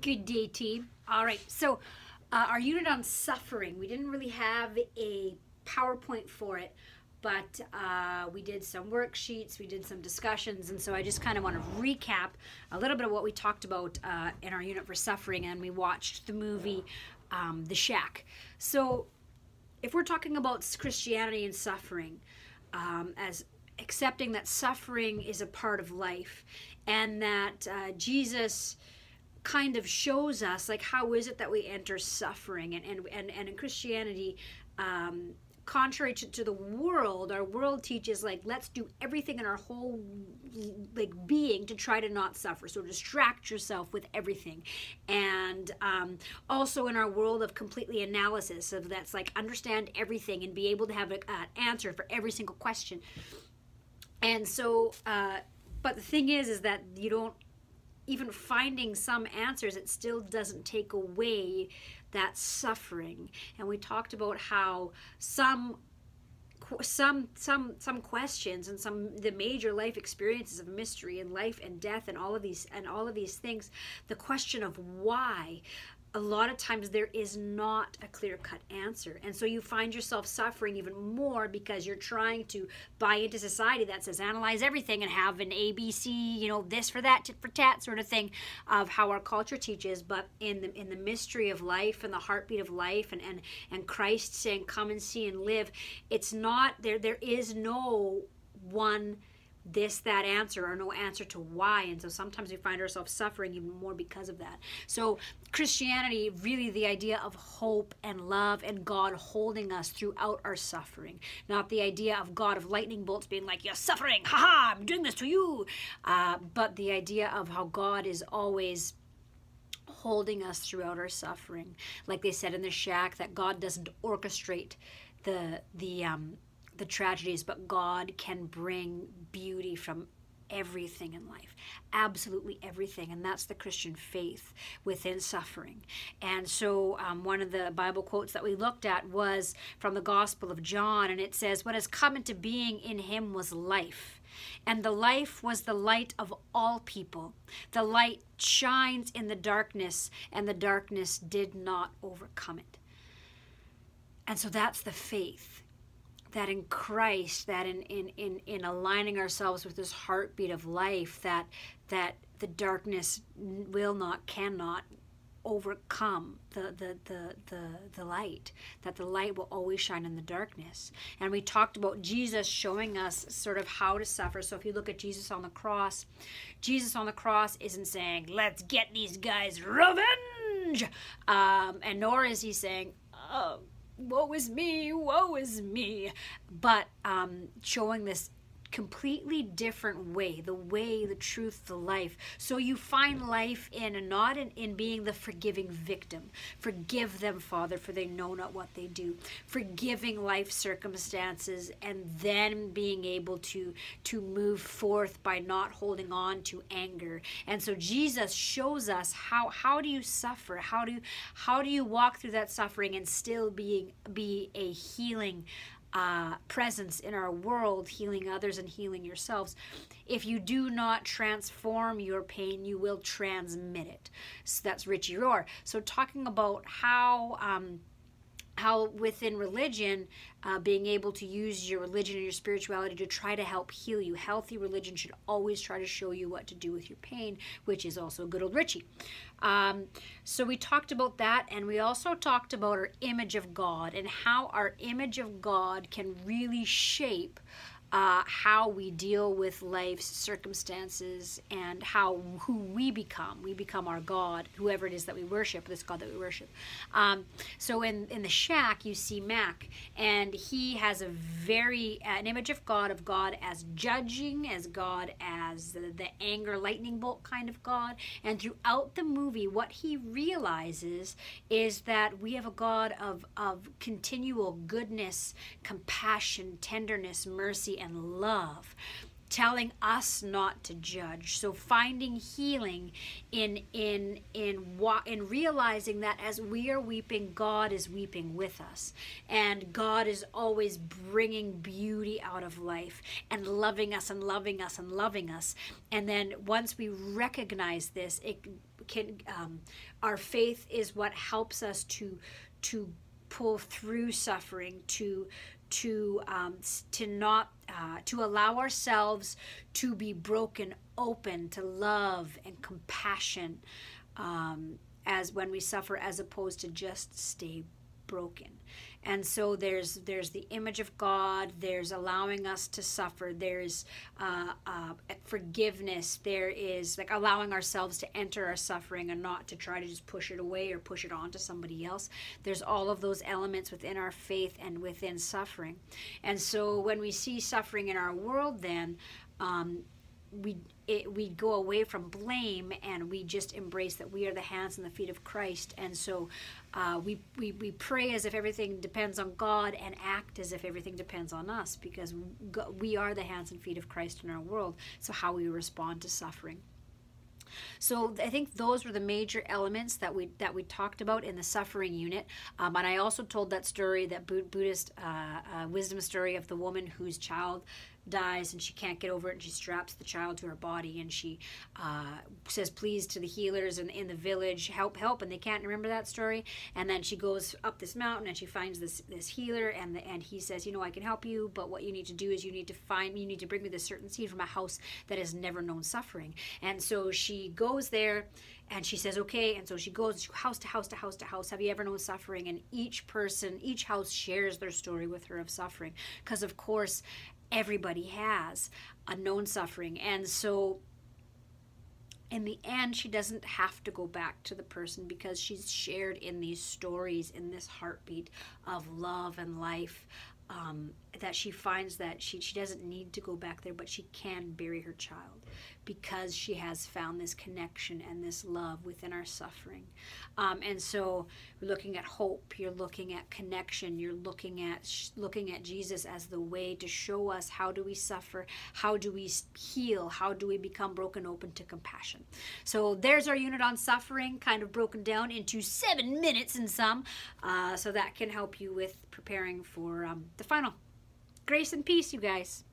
Good day, team. All right, so our unit on suffering, we didn't really have a PowerPoint for it, but we did some worksheets, we did some discussions, and so I just kind of want to recap a little bit of what we talked about in our unit for suffering, and we watched the movie The Shack. So if we're talking about Christianity and suffering, as accepting that suffering is a part of life, and that Jesus kind of shows us, like, how is it that we enter suffering, and in Christianity, contrary to the world, our world teaches, like, let's do everything in our whole, like, being to try to not suffer. So distract yourself with everything. And also in our world of completely analysis, of that's like understand everything and be able to have an answer for every single question. And so but the thing is that you don't, even finding some answers, it still doesn't take away that suffering. And we talked about how some questions and the major life experiences of mystery and life and death and all of these things, the question of why, a lot of times there is not a clear-cut answer. And so you find yourself suffering even more because you're trying to buy into society that says analyze everything and have an ABC, you know, this for that, tit for tat sort of thing of how our culture teaches. But in the mystery of life and the heartbeat of life and Christ saying, come and see and live, it's not, there is no one this, that answer, or no answer to why. And so sometimes we find ourselves suffering even more because of that. So Christianity, really the idea of hope and love and God holding us throughout our suffering, not the idea of God of lightning bolts being like, you're suffering, haha, I'm doing this to you, but the idea of how God is always holding us throughout our suffering. Like they said in The Shack, that God doesn't orchestrate the tragedies, but God can bring beauty from everything in life, absolutely everything. And that's the Christian faith within suffering. And so one of the Bible quotes that we looked at was from the Gospel of John, and it says, what has come into being in him was life, and the life was the light of all people. The light shines in the darkness, and the darkness did not overcome it. And so that's the faith, that in Christ, that in aligning ourselves with this heartbeat of life, that the darkness cannot overcome the light, that the light will always shine in the darkness. And we talked about Jesus showing us sort of how to suffer. So if you look at Jesus on the cross isn't saying, let's get these guys revenge, and nor is he saying, oh, woe is me, but showing this completely different way, the truth, the life. So you find life not in being the forgiving victim. Forgive them, Father, for they know not what they do. Forgiving life circumstances, and then being able to move forth by not holding on to anger. And so Jesus shows us how do you suffer? How do you walk through that suffering and still be a healing presence in our world, healing others and healing yourselves. If you do not transform your pain, you will transmit it. So that's Richie Rohr. So talking about how within religion, being able to use your religion and your spirituality to try to help heal you. Healthy religion should always try to show you what to do with your pain, which is also good old Richie. So we talked about that, and we also talked about our image of God and how our image of God can really shape how we deal with life's circumstances and who we become. We become our God, whoever it is that we worship, this God that we worship. So in The Shack, you see Mac, and he has an image of God as judging, as God as the anger lightning bolt kind of God. And throughout the movie, what he realizes is that we have a God of continual goodness, compassion, tenderness, mercy, and love, telling us not to judge. So finding healing in realizing that as we are weeping, God is weeping with us, and God is always bringing beauty out of life and loving us and loving us and loving us. And then once we recognize this, it can our faith is what helps us to pull through suffering, to allow ourselves to be broken open to love and compassion, as when we suffer, as opposed to just stay broken. And so there's the image of God, there's allowing us to suffer, there's forgiveness, there is like allowing ourselves to enter our suffering and not to try to just push it away or push it on to somebody else. There's all of those elements within our faith and within suffering. And so when we see suffering in our world, then we go away from blame, and we just embrace that we are the hands and the feet of Christ. And so we pray as if everything depends on God, and act as if everything depends on us, because we are the hands and feet of Christ in our world. So how we respond to suffering. So I think those were the major elements that we talked about in the suffering unit. And I also told that story, that Buddhist wisdom story of the woman whose child dies and she can't get over it, and she straps the child to her body, and she says please to the healers in the village, help, and they can't remember that story. And then she goes up this mountain and she finds this healer, and he says, I can help you, but what you need to do is you need to bring me this certain seed from a house that has never known suffering. And so she goes there and she says okay, and so she goes house to house to house to house. Have you ever known suffering? And each house shares their story with her of suffering, because of course everybody has a known suffering. And so in the end, she doesn't have to go back to the person, because she's shared in these stories, in this heartbeat of love and life, that she finds that she doesn't need to go back there, but she can bury her child, because she has found this connection and this love within our suffering. And so we're looking at hope, you're looking at connection, you're looking at Jesus as the way to show us how do we suffer, how do we heal, how do we become broken open to compassion. So there's our unit on suffering, kind of broken down into 7 minutes and some, so that can help you with preparing for the final. Grace and peace, you guys.